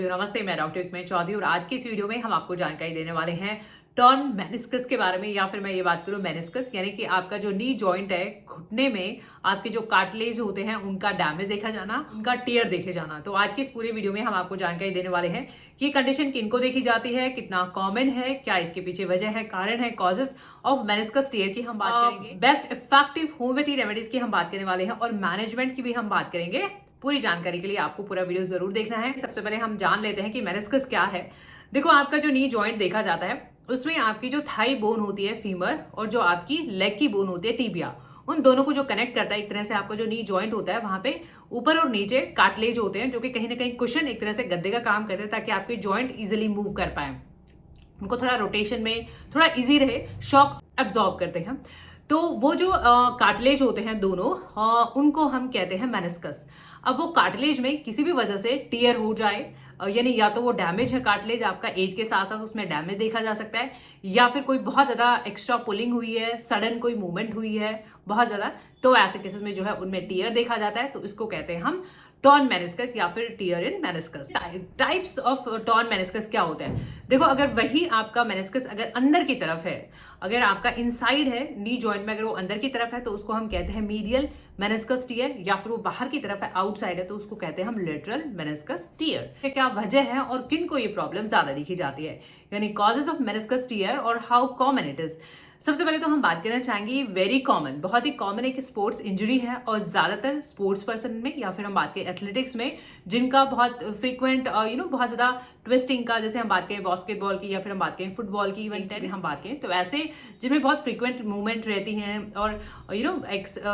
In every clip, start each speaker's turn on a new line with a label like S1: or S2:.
S1: नमस्ते, मैं डॉक्टर युक्मेन चौधरी और आज की इस वीडियो में हम आपको जानकारी देने वाले हैं टॉर्न मेनिस्कस के बारे में, या फिर मैं ये बात करूं मेनिस्कस यानी कि आपका जो नी जॉइंट है, घुटने में आपके जो कार्टिलेज होते हैं उनका डैमेज देखा जाना, उनका टियर देखे जाना। तो आज की इस पूरे वीडियो में हम आपको जानकारी देने वाले हैं कि ये कंडीशन किनको देखी जाती है, कितना कॉमन है, क्या इसके पीछे वजह है, कारण है, कॉजेस ऑफ मेनिस्कस टियर की हम बात करेंगे, बेस्ट इफेक्टिव होम्योपैथी रेमेडीज की हम बात करने वाले हैं और मैनेजमेंट की भी हम बात करेंगे। पूरी जानकारी के लिए आपको पूरा वीडियो जरूर देखना है। सबसे पहले हम जान लेते हैं कि मेनिस्कस क्या है। देखो, आपका जो नी जॉइंट देखा जाता है उसमें आपकी जो थाई बोन होती है फीमर और जो आपकी लेग की बोन होती है टिबिया, उन दोनों को जो कनेक्ट करता है, एक तरह से आपका जो नी जॉइंट होता है वहां पे ऊपर और नीचे कार्टिलेज होते हैं जो कि कहीं ना कहीं कुशन, एक तरह से गद्दे का काम करते हैं ताकि आपके जॉइंट इजिली मूव कर पाए, उनको थोड़ा रोटेशन में थोड़ा इजी रहे, शॉक एब्जॉर्ब करते हैं। तो वो जो कार्टिलेज होते हैं दोनों, उनको हम कहते हैं मेनिस्कस। अब वो कार्टिलेज में किसी भी वजह से टियर हो जाए, यानी या तो वो डैमेज है कार्टिलेज, आपका एज के साथ साथ उसमें डैमेज देखा जा सकता है, या फिर कोई बहुत ज्यादा एक्स्ट्रा पुलिंग हुई है, सडन कोई मूवमेंट हुई है बहुत ज्यादा, तो ऐसे केसेस में जो है उनमें टियर देखा जाता है। तो इसको कहते हैं हम टॉर्न मेनिस्कस या फिर tear in meniscus. Types of torn meniscus क्या होता है? देखो, अगर वही आपका मेनिस्कस अगर अंदर की तरफ है, अगर आपका इनसाइड है नी जॉइंट में, अगर वो अंदर की तरफ है तो उसको हम कहते हैं मीडियल मेनिस्कस टियर, या फिर वो बाहर की तरफ है, आउटसाइड है, तो उसको कहते हैं हम लेटरल मेनिस्कस टियर। क्या वजह है और किन को ये प्रॉब्लम ज्यादा दिखी जाती है, यानी कॉजेज ऑफ मेनिस्कस टियर और हाउ कॉमन इट इज। सबसे पहले तो हम बात करना चाहेंगे, ये वेरी कॉमन, बहुत ही कॉमन एक स्पोर्ट्स इंजरी है और ज्यादातर स्पोर्ट्स पर्सन में, या फिर हम बात करें एथलेटिक्स में, जिनका बहुत फ्रीक्वेंट बहुत ज्यादा ट्विस्टिंग का, जैसे हम बात करें बास्केटबॉल की या फिर हम बात करें फुटबॉल की इवेंट में हम बात करें, तो ऐसे जिनमें बहुत फ्रीक्वेंट मूवमेंट रहती हैं और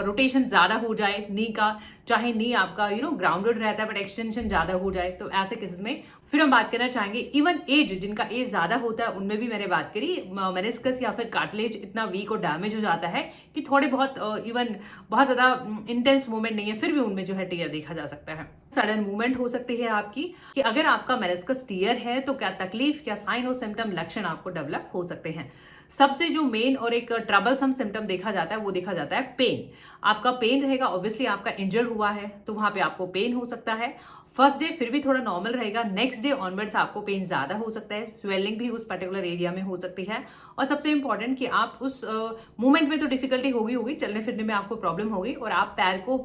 S1: रोटेशन ज्यादा हो जाए नी का, चाहे नी आपका ग्राउंडेड रहता है बट एक्सटेंशन ज्यादा हो जाए, तो ऐसे केसेस में फिर हम बात करना चाहेंगे इवन एज, जिनका एज ज्यादा होता है उनमें भी मैंने बात करी, मेनिस्कस या फिर कार्टिलेज इतना वीक और डैमेज हो जाता है कि थोड़े बहुत इवन बहुत ज्यादा इंटेंस मूवमेंट नहीं है फिर भी उनमें जो है टियर देखा जा सकता है। सडन मूवमेंट हो सकती है आपकी, कि अगर आपका मेनिस्कस टियर है तो क्या तकलीफ, क्या साइन और सिम्टम, लक्षण आपको डेवलप हो सकते हैं। सबसे जो मेन और एक ट्रबलसम सिम्टम देखा जाता है वो देखा जाता है पेन। आपका पेन रहेगा, ऑब्वियसली आपका इंजर हुआ है तो वहां पे आपको पेन हो सकता है। फर्स्ट डे फिर भी थोड़ा नॉर्मल रहेगा, नेक्स्ट डे ऑनवर्ड्स आपको पेन ज्यादा हो सकता है, स्वेलिंग भी उस पर्टिकुलर एरिया में हो सकती है, और सबसे इंपॉर्टेंट कि आप उस मूवमेंट में तो डिफिकल्टी होगी, चलने फिरने में आपको प्रॉब्लम होगी और आप पैर को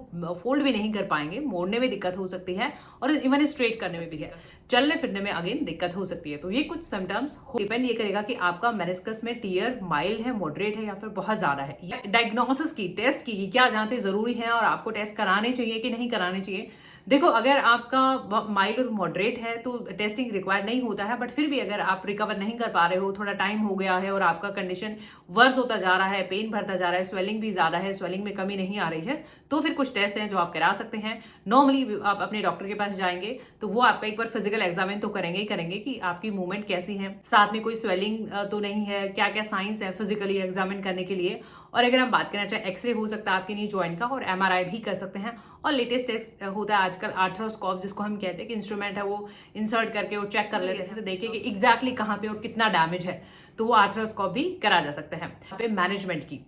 S1: फोल्ड भी नहीं कर पाएंगे, मोड़ने में दिक्कत हो सकती है और इवन स्ट्रेट करने में भी है, चलने फिरने में अगेन दिक्कत हो सकती है। तो ये कुछ सिम्टम्स डिपेंड ये करेगा कि आपका मेनिस्कस में टियर माइल्ड है, मॉडरेट है या फिर बहुत ज्यादा है। डायग्नोसिस की, टेस्ट की क्या जांचें जरूरी हैं और आपको टेस्ट कराने चाहिए कि नहीं कराने चाहिए। देखो, अगर आपका माइल्ड और मॉडरेट है तो टेस्टिंग रिक्वायर्ड नहीं होता है, बट फिर भी अगर आप रिकवर नहीं कर पा रहे हो, थोड़ा टाइम हो गया है और आपका कंडीशन वर्स होता जा रहा है, पेन बढ़ता जा रहा है, स्वेलिंग भी ज्यादा है, स्वेलिंग में कमी नहीं आ रही है, तो फिर कुछ टेस्ट हैं जो आप करा सकते हैं। नॉर्मली आप अपने डॉक्टर के पास जाएंगे तो वो आपका एक बार फिजिकल एग्जामिन तो करेंगे ही करेंगे कि आपकी मूवमेंट कैसी है, साथ में कोई स्वेलिंग तो नहीं है, क्या क्या साइंस है फिजिकली एग्जामिन करने के लिए। और अगर हम बात करना चाहें, एक्सरे हो सकता है आपके नी जॉइंट का और एमआरआई भी कर सकते हैं, और लेटेस्ट टेस्ट होता है आजकल आर्थ्रोस्कोप, जिसको हम कहते हैं कि इंस्ट्रूमेंट है वो इंसर्ट करके वो चेक कर लेते हैं, देखिए कि एग्जैक्टली कहाँ पे और कितना डैमेज है, तो वो आर्थ्रोस्कोप भी करा जा सकता है। यहाँ पे मैनेजमेंट की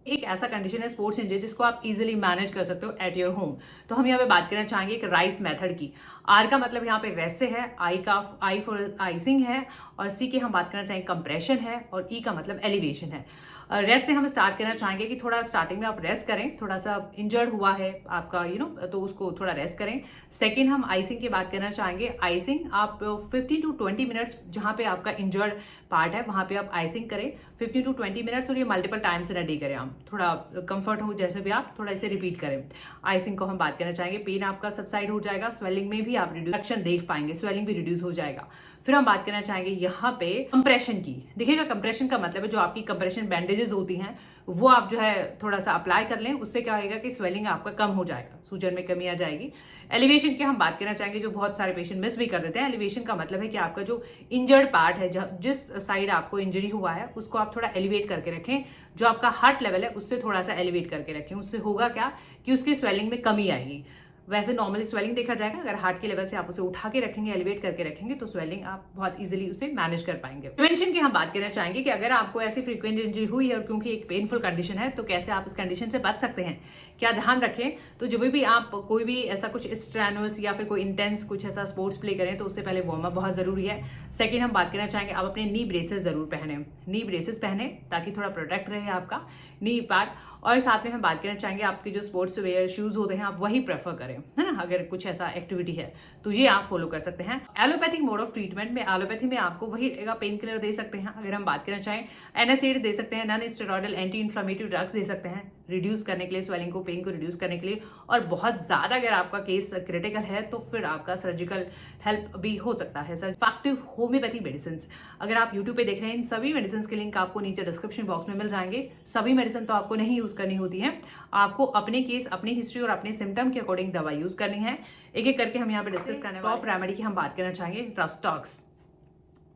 S1: एक ऐसा कंडीशन है स्पोर्ट्स इंजरी जिसको आप इजीली मैनेज कर सकते हो एट योर होम। तो हम यहाँ पे बात करना चाहेंगे एक राइस मेथड की। आर का मतलब यहाँ पे रेस्ट से है, आई फॉर आइसिंग है, और सी की हम बात करना चाहेंगे कंप्रेशन है, और ई का मतलब एलिवेशन है। रेस्ट से हम स्टार्ट करना चाहेंगे कि थोड़ा स्टार्टिंग में आप रेस्ट करें, थोड़ा सा इंजर्ड हुआ है आपका तो उसको थोड़ा रेस्ट करें। सेकंड, हम आइसिंग की बात करना चाहेंगे। आइसिंग आप 15 to 20 मिनट्स, जहाँ पे आपका इंजर्ड पार्ट है वहाँ पे आप आइसिंग करें 15 to 20 मिनट्स, और ये multiple times in a day करें। आप थोड़ा कंफर्ट हो जैसे भी आप थोड़ा इसे रिपीट करें। आइसिंग को हम बात करना चाहेंगे। पेन आपका सबसाइड हो जाएगा, स्वेलिंग में भी आप रिडक्शन देख पाएंगे, स्वेलिंग भी रिड्यूस हो जाएगा। फिर हम बात करना चाहेंगे यहाँ पे कंप्रेशन की। देखिएगा, कंप्रेशन का मतलब है जो आपकी कंप्रेशन बैंडेजेस होती हैं वो आप जो है थोड़ा सा अप्लाई कर लें, उससे क्या होगा कि स्वेलिंग आपका कम हो जाएगा, सूजन में कमी आ जाएगी। एलिवेशन की हम बात करना चाहेंगे, जो बहुत सारे पेशेंट मिस भी कर देते हैं। एलिवेशन का मतलब है कि आपका जो इंजर्ड पार्ट है, जिस साइड आपको इंजरी हुआ है उसको आप थोड़ा एलिवेट करके रखें, जो आपका हार्ट लेवल है उससे थोड़ा सा एलिवेट करके रखें। उससे होगा क्या कि उसकी स्वेलिंग में कमी आएगी। वैसे नॉर्मली स्वेलिंग देखा जाएगा, अगर हार्ट के लेवल से आप उसे उठा के रखेंगे, एलिवेट करके रखेंगे, तो स्वेलिंग आप बहुत इजीली उसे मैनेज कर पाएंगे। प्रिवेंशन की हम बात करना चाहेंगे कि अगर आपको ऐसी फ्रीक्वेंट इंजरी हुई है और क्योंकि एक पेनफुल कंडीशन है, तो कैसे आप इस कंडीशन से बच सकते हैं, क्या ध्यान रखें। तो जब भी आप कोई भी ऐसा कुछ स्ट्रेनुअस या फिर कोई इंटेंस कुछ ऐसा स्पोर्ट्स प्ले करें, तो उससे पहले वार्म अप बहुत जरूरी है। सेकंड हम बात करना चाहेंगे, आप अपने नी ब्रेसेस जरूर पहने, नी ब्रेसेस पहने ताकि थोड़ा प्रोटेक्ट रहे आपका नी पार्ट। और साथ में हम बात करना चाहेंगे, आपके जो स्पोर्ट्स वेयर शूज होते हैं आप वही प्रेफर करें, है ना, अगर कुछ ऐसा एक्टिविटी है तो ये आप फॉलो कर सकते हैं। एलोपैथिक मोड ऑफ ट्रीटमेंट में एलोपैथी में आपको वही पेन किलर दे सकते हैं। अगर हम बात करना चाहें, एनासिड दे सकते हैं, non steroidal anti inflammatory drugs दे सकते हैं रिड्यूस करने के लिए, स्वेलिंग को, पेन को रिड्यूस करने के लिए। और बहुत ज्यादा अगर आपका केस क्रिटिकल है तो फिर आपका सर्जिकल हेल्प भी हो सकता है। इफेक्टिव होम्योपैथी मेडिसिन, अगर आप यूट्यूब पे देख रहे हैं, इन सभी मेडिसिन के लिंक आपको नीचे डिस्क्रिप्शन बॉक्स में मिल जाएंगे। सभी मेडिसिन तो आपको नहीं यूज करनी होती है, आपको अपने केस, अपनी हिस्ट्री और अपने सिम्टम के अकॉर्डिंग दवा यूज करनी है। एक एक करके हम यहाँ पे डिस्कस करने वाले। टॉप रेमेडी की हम बात करना चाहेंगे, rhus tox.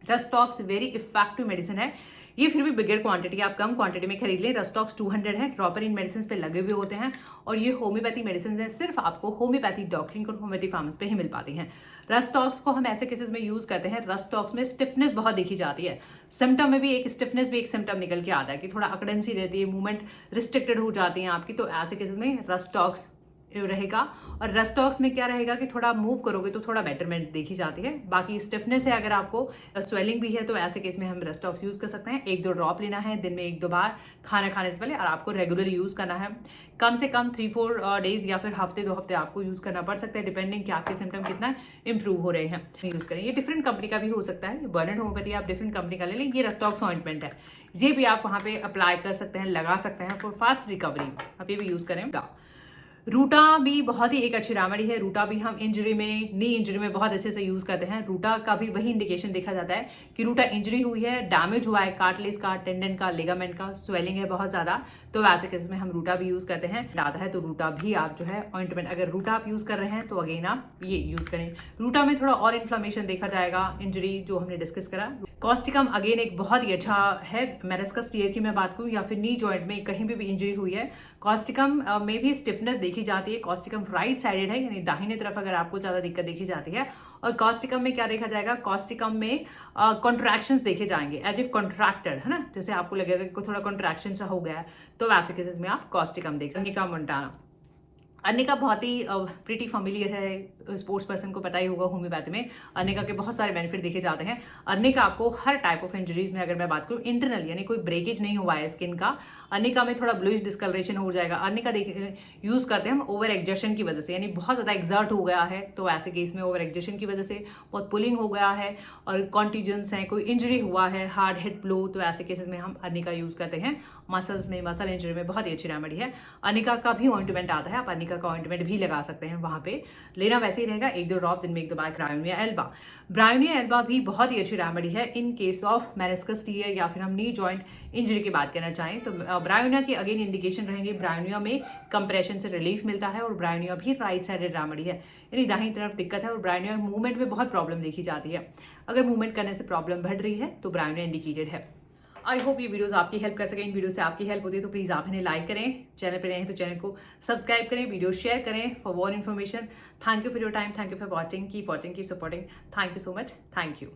S1: Rhus tox very effective medicine है। ये फिर भी बिगर क्वांटिटी, आप कम क्वांटिटी में खरीद लें। रस्टॉक्स 200 है, ड्रॉपर इन मेडिसिन पे लगे हुए होते हैं और ये होम्योपैथी मेडिसिन है, सिर्फ आपको होम्योपैथी डॉक्टरिंग और होम्योपैथी फार्मेसी पे ही मिल पाती हैं। रस्टॉक्स को हम ऐसे केसेस में यूज करते हैं, रस्टॉक्स में स्टिफनेस बहुत देखी जाती है, सिम्टम में भी एक स्टिफनेस भी एक सिम्टम निकल के आता है कि थोड़ा अकड़न सी रहती है, मूवमेंट रिस्ट्रिक्टेड हो जाती है आपकी, तो ऐसे केसेस में रस्टॉक्स रहेगा। और रस्टॉक्स में क्या रहेगा कि थोड़ा मूव करोगे तो थोड़ा बेटरमेंट देखी जाती है। बाकी स्टिफनेस है, अगर आपको स्वेलिंग भी है, तो ऐसे केस में हम रस्टॉक्स यूज कर सकते हैं। 1-2 ड्रॉप लेना है दिन में 1-2 बार खाना खाने से पहले, और आपको रेगुलरली यूज करना है। कम से कम 3-4 डेज या फिर हफ्ते 2 हफ्ते आपको यूज करना पड़ सकता है, डिपेंडिंग कि आपके सिम्टम कितना इंप्रूव हो रहे हैं। यूज करें, ये डिफरेंट कंपनी का भी हो सकता है, बर्नर्ड होम्योपैथी आप डिफरेंट कंपनी का ले लें। ये रस्टॉक्स ऑइंटमेंट है, ये भी आप वहां पे अप्लाई कर सकते हैं, लगा सकते हैं फॉर फास्ट रिकवरी, आप ये भी यूज करें। रूटा भी बहुत ही एक अच्छी रेमेडी है। रूटा भी हम इंजरी में, नी इंजरी में बहुत अच्छे से यूज करते हैं। रूटा का भी वही इंडिकेशन देखा जाता है कि रूटा इंजरी हुई है, डैमेज हुआ है कार्टिलेज का, टेंडन का, लिगामेंट का, स्वेलिंग है बहुत ज्यादा, तो वैसे केस में हम रूटा भी यूज करते हैं। आता है तो रूटा भी आप जो है ऑइंटमेंट, अगर रूटा आप यूज कर रहे हैं तो अगेन आप ये यूज करें। रूटा में थोड़ा और इन्फ्लेमेशन देखा जाएगा, इंजरी जो हमने डिस्कस करा। कॉस्टिकम अगेन एक बहुत ही अच्छा है। मेनिस्कस टियर की मैं बात करूं या फिर नी जॉइंट में कहीं भी इंजरी हुई है, कॉस्टिकम में भी स्टिफनेस देखी जाती है। कॉस्टिकम राइट साइडेड है, यानी दाहिने तरफ अगर आपको ज्यादा दिक्कत देखी जाती है। और कॉस्टिकम में क्या देखा जाएगा, कॉस्टिकम में कॉन्ट्रैक्शंस देखे जाएंगे, एज इफ कॉन्ट्रैक्टेड, है ना, जैसे आपको लगेगा कि थोड़ा कॉन्ट्रैक्शन सा हो गया है, तो वैसे केसेस में आप कॉस्टिकम देख सकते हैं। अर्निका मोंटाना, अर्निका बहुत ही प्रीटी फैमिलियर है, स्पोर्ट्स पर्सन को पता ही होगा। होम्योपैथी में अर्निका के बहुत सारे बेनिफिट देखे जाते हैं। अर्निका आपको हर टाइप ऑफ इंजरीज में, अगर मैं बात करूं इंटरनल, यानी कोई ब्रेकेज नहीं हुआ है स्किन का, अर्निका में थोड़ा ब्लूइश डिस्कलरेशन हो जाएगा। अर्निका यूज करते हैं हम ओवर एक्जर्शन की वजह से, यानी बहुत ज्यादा एक्सर्ट हो गया है, तो ऐसे केस में ओवर एक्जर्शन की वजह से बहुत पुलिंग हो गया है और कॉन्टिजेंस है, कोई इंजरी हुआ है, हार्ड हिट ब्लो, तो ऐसे केसेस में हम अर्निका यूज करते हैं। मसल्स में, मसल इंजरी में बहुत ही अच्छी रेमेडी है। अर्निका का भी ऑइंटमेंट आता है, आप अर्निका का ऑइंटमेंट भी लगा सकते हैं, वहां पे लेना वैसे ही रहेगा, 1-2 ड्रॉप दिन में 1-2 बार। ब्रायोनिया एल्बा, ब्रायोनिया एल्बा भी बहुत ही अच्छी रेमेडी है in case of meniscus tier या फिर हम नी जॉइंट इंजरी की बात करना चाहें तो ब्रायोनिया के अगेन इंडिकेशन रहेंगे। ब्रायोनिया में कंप्रेशन से रिलीफ मिलता है और ब्रायोनिया भी राइट साइडेड रेमेडी है, यानी दाहिनी तरफ दिक्कत है और ब्रायोनिया मूवमेंट में बहुत प्रॉब्लम देखी जाती है। अगर मूवमेंट करने से प्रॉब्लम बढ़ रही है तो ब्रायोनिया इंडिकेटेड है। आई होप ये वीडियोस आपकी हेल्प कर सकें। इन वीडियो से आपकी हेल्प होती है तो प्लीज आप इन्हें लाइक करें, चैनल पर रहें तो चैनल को सब्सक्राइब करें, वीडियो शेयर करें for more information. Thank you for your time, thank you for watching, keep supporting, thank you so much, thank you.